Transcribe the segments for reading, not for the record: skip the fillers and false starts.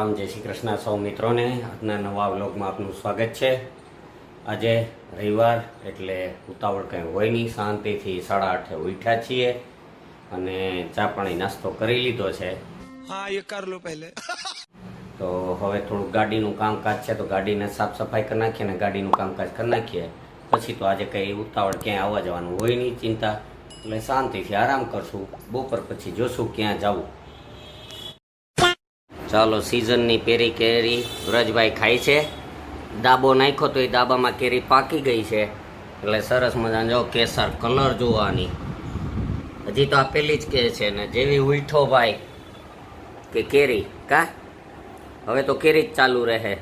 રામ જય શ્રી કૃષ્ણ સૌ મિત્રોને આજના નવા વ્લોગમાં આપનું સ્વાગત છે। આજે રવિવાર એટલે ઉતાવળ કંઈ હોય નહીં, શાંતિથી 8:30 ઉઠ્યા છીએ અને ચા પાણી નાસ્તો કરી લીધો છે। हाँ ये कर लो पहले। તો હવે થોડું ગાડીનું કામકાજ છે તો ગાડીને સાફ સફાઈ કરી નાખીએ ને ગાડીનું કામકાજ કરી નાખીએ પછી તો આજે કંઈ ઉતાવળ ક્યાંય આવવા જવાનું હોય નહીં ચિંતા, એટલે શાંતિથી આરામ કરશું। બપોર પછી જોશું ક્યાં જવું। ચાલો સિઝનની પેરી કેરી વ્રજભાઈ ખાય છે। દાબો નાખ્યો તો એ દાબામાં કેરી પાકી ગઈ છે, એટલે સરસ મજાનો જો કેસર કલર જોવાની। હજી તો આ પેલી જ કે છે ને જેવી ઉઠો ભાઈ કે કેરી કા હવે તો કેરી જ ચાલુ રહે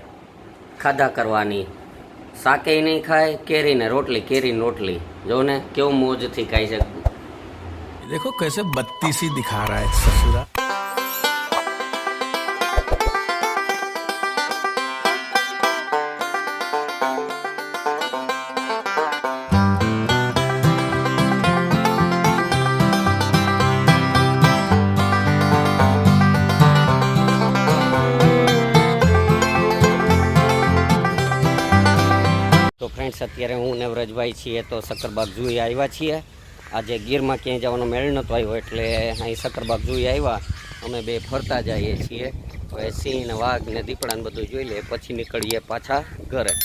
ખાધા કરવાની। શાકે નહીં ખાય, કેરી ને રોટલી, કેરી ને રોટલી જો ને કેવું મોજથી ખાય છે। देखो कैसे बत्तीसी दिखा रहा है ससुरा। તો ફ્રેન્ડ્સ અત્યારે હું ને વ્રજભાઈ છીએ તો સક્કરબાગ જોઈ આવ્યા છીએ। આજે ગીરમાં ક્યાંય જવાનો મેળ નહોતો આવ્યો એટલે અહીં સક્કરબાગ જોઈ આવ્યા। અમે બે ફરતા જઈએ છીએ। હવે સિંહ ને વાઘ ને દીપડા ને બધું જોઈ લે પછી નીકળીએ પાછા ઘરે।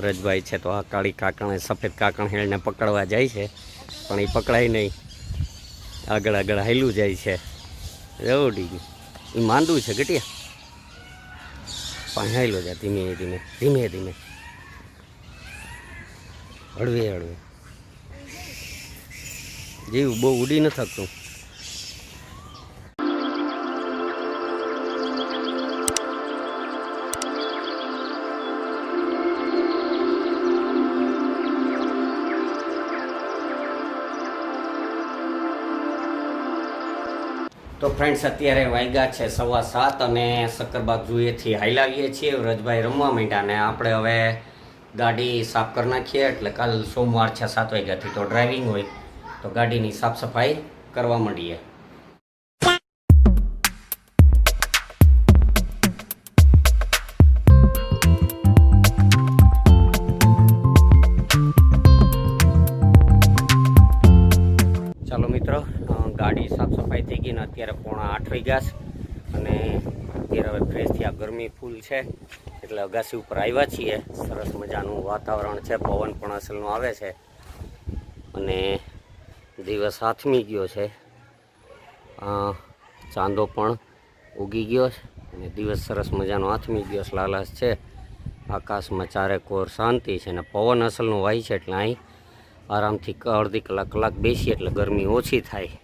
વ્રજભાઈ છે તો આ કાળી કાકણ સફેદ કાકણ હેળને પકડવા જાય છે પણ એ પકડાય નહીં, આગળ આગળ હાલ્યું જાય છે। રેવડી એ માંદું છે ગટિયા પણ હાલ્યો જાય ધીમે ધીમે ધીમે ધીમે હળવે હળવે, જેવું બહુ ઉડી ન થતું। તો ફ્રેન્ડ્સ અત્યારે વાગ્યા છે 7:15 અને સક્કરબાગ જુએથી હાઈલાવીએ છીએ। વ્રજભાઈ રમવા માંડ્યા ને આપણે હવે ગાડી સાફ કરી નાખીએ, એટલે કાલ સોમવાર છે 7 વાગ્યાથી તો ડ્રાઇવિંગ હોય તો ગાડીની સાફ સફાઈ કરવા માંડીએ। ચાલો મિત્રો, ગાડી સાફ સફાઈ થઈ ગઈ ને અત્યારે 7:45 વાગ્યા છે અને અત્યારે હવે ફ્રેશ થયા। ગરમી ફૂલ છે એટલે અગાસી ઉપર આવ્યા છીએ। સરસ મજાનું વાતાવરણ છે, પવન પણ અસલનો આવે છે અને દિવસ આથમી ગયો છે। ચાંદો પણ ઉગી ગયો છે અને દિવસ સરસ મજાનો આથમી ગયો છે, લાલાશ છે। આકાશમાં ચારેકોર શાંતિ છે અને પવન અસલનો વાય છે એટલે અહીં આરામથી અડધી કલાક બેસીએ એટલે ગરમી ઓછી થાય।